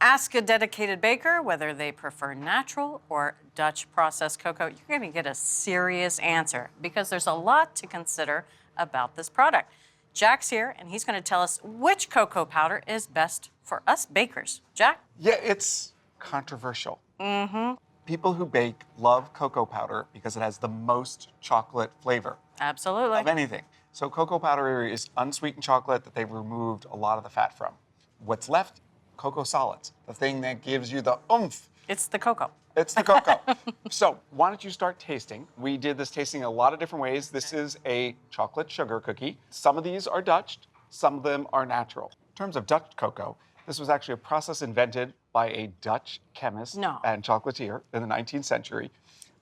Ask a dedicated baker whether they prefer natural or Dutch processed cocoa. You're going to get a serious answer because there's a lot to consider about this product. Jack's here, and he's going to tell us which cocoa powder is best for us bakers. Jack? Yeah, it's controversial. People who bake love cocoa powder because it has the most chocolate flavor. Absolutely. Of anything. So cocoa powder is unsweetened chocolate that they've removed a lot of the fat from. What's left? Cocoa solids, the thing that gives you the oomph. It's the cocoa. It's the cocoa. So why don't you start tasting? We did this tasting a lot of different ways. This is a chocolate sugar cookie. Some of these are Dutch, some of them are natural. In terms of Dutch cocoa, this was actually a process invented by a Dutch chemist and chocolatier in the 19th century,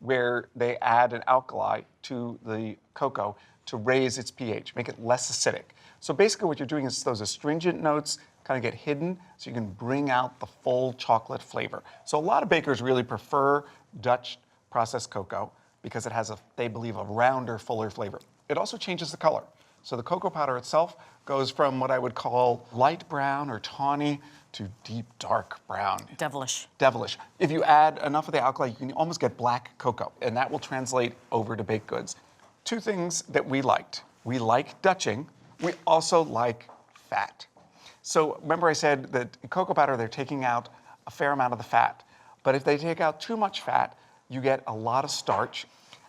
where they add an alkali to the cocoa to raise its pH, make it less acidic. So basically what you're doing is those astringent notes kind of get hidden so you can bring out the full chocolate flavor. So a lot of bakers really prefer Dutch processed cocoa because it has, they believe, a rounder, fuller flavor. It also changes the color. So the cocoa powder itself goes from what I would call light brown or tawny to deep dark brown. Devilish. Devilish. If you add enough of the alkali, you can almost get black cocoa, and that will translate over to baked goods. Two things that we liked. We like Dutching. We also like fat. So remember I said that in cocoa powder, they're taking out a fair amount of the fat. But if they take out too much fat, you get a lot of starch.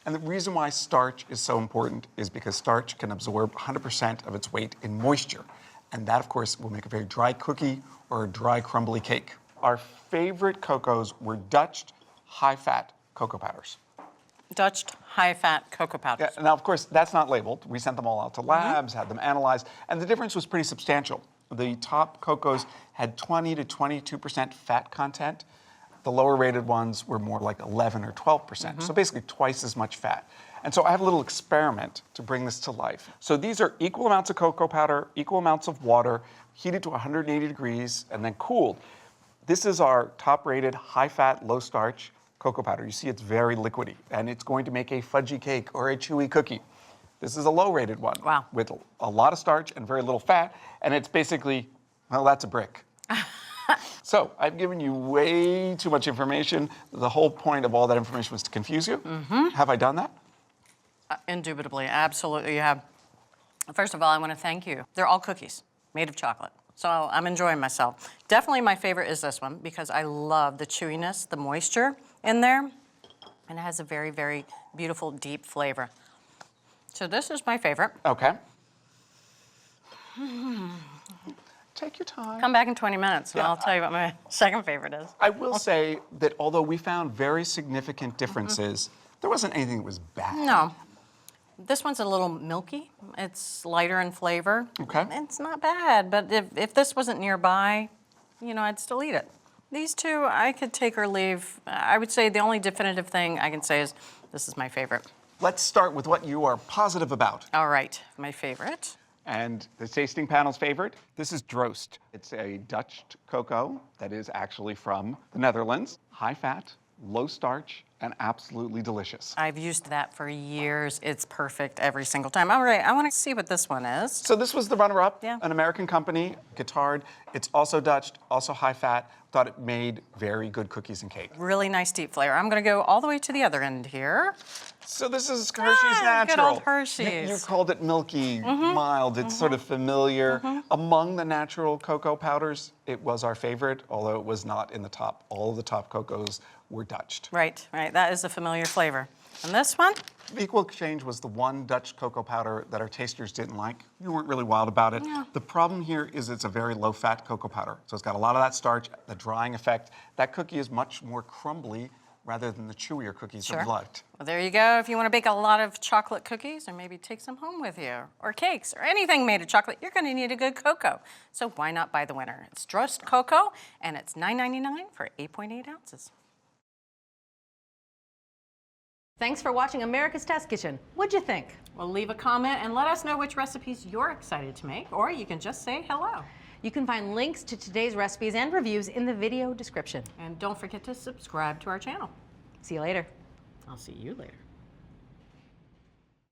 And the reason why starch is so important is because starch can absorb 100% of its weight in moisture. And that, of course, will make a very dry cookie or a dry, crumbly cake. Our favorite cocos were Dutch high-fat cocoa powders. Dutch high-fat cocoa powders. Yeah, now, of course, that's not labeled. We sent them all out to labs, had them analyzed, and the difference was pretty substantial. The top cocos had 20 to 22% fat content. The lower rated ones were more like 11 or 12%, so basically twice as much fat. And so I have a little experiment to bring this to life. So these are equal amounts of cocoa powder, equal amounts of water, heated to 180 degrees, and then cooled. This is our top-rated, high-fat, low-starch cocoa powder. You see it's very liquidy, and it's going to make a fudgy cake or a chewy cookie. This is a low-rated one with a lot of starch and very little fat, and it's basically, well, that's a brick. So I've given you way too much information. The whole point of all that information was to confuse you. Have I done that? Indubitably, absolutely you have. First of all, I want to thank you. They're all cookies made of chocolate, so I'm enjoying myself. Definitely my favorite is this one because I love the chewiness, the moisture in there, and it has a very, very beautiful, deep flavor. So this is my favorite. Okay. Take your time. Come back in 20 minutes, and I'll tell you what my second favorite is. I will say that although we found very significant differences, there wasn't anything that was bad. No. This one's a little milky. It's lighter in flavor. Okay. It's not bad, but if this wasn't nearby, you know, I'd still eat it. These two, I could take or leave. I would say the only definitive thing I can say is this is my favorite. Let's start with what you are positive about. All right, my favorite. And the tasting panel's favorite, this is Droost. It's a Dutch cocoa that is actually from the Netherlands. High fat, low starch, and absolutely delicious. I've used that for years. It's perfect every single time. All right, I want to see what this one is. So this was the runner-up, an American company, Guittard. It's also Dutch, also high fat. Thought it made very good cookies and cake. Really nice deep flavor. I'm going to go all the way to the other end here. So this is Hershey's Natural. Good old Hershey's. You called it milky, mild. It's sort of familiar. Among the natural cocoa powders, it was our favorite, although it was not in the top. All of the top cocos were Dutched. Right, right. That is a familiar flavor. And this one? Equal Exchange was the one Dutch cocoa powder that our tasters didn't like. You weren't really wild about it. Yeah. The problem here is it's a very low-fat cocoa powder. So it's got a lot of that starch, the drying effect. That cookie is much more crumbly rather than the chewier cookies that we liked. Well, there you go. If you want to bake a lot of chocolate cookies or maybe take some home with you, or cakes, or anything made of chocolate, you're going to need a good cocoa. So why not buy the winner? It's Droost Cocoa, and it's $9.99 for 8.8 ounces. Thanks for watching America's Test Kitchen. What'd you think? Well, leave a comment and let us know which recipes you're excited to make, or you can just say hello. You can find links to today's recipes and reviews in the video description. And don't forget to subscribe to our channel. See you later. I'll see you later.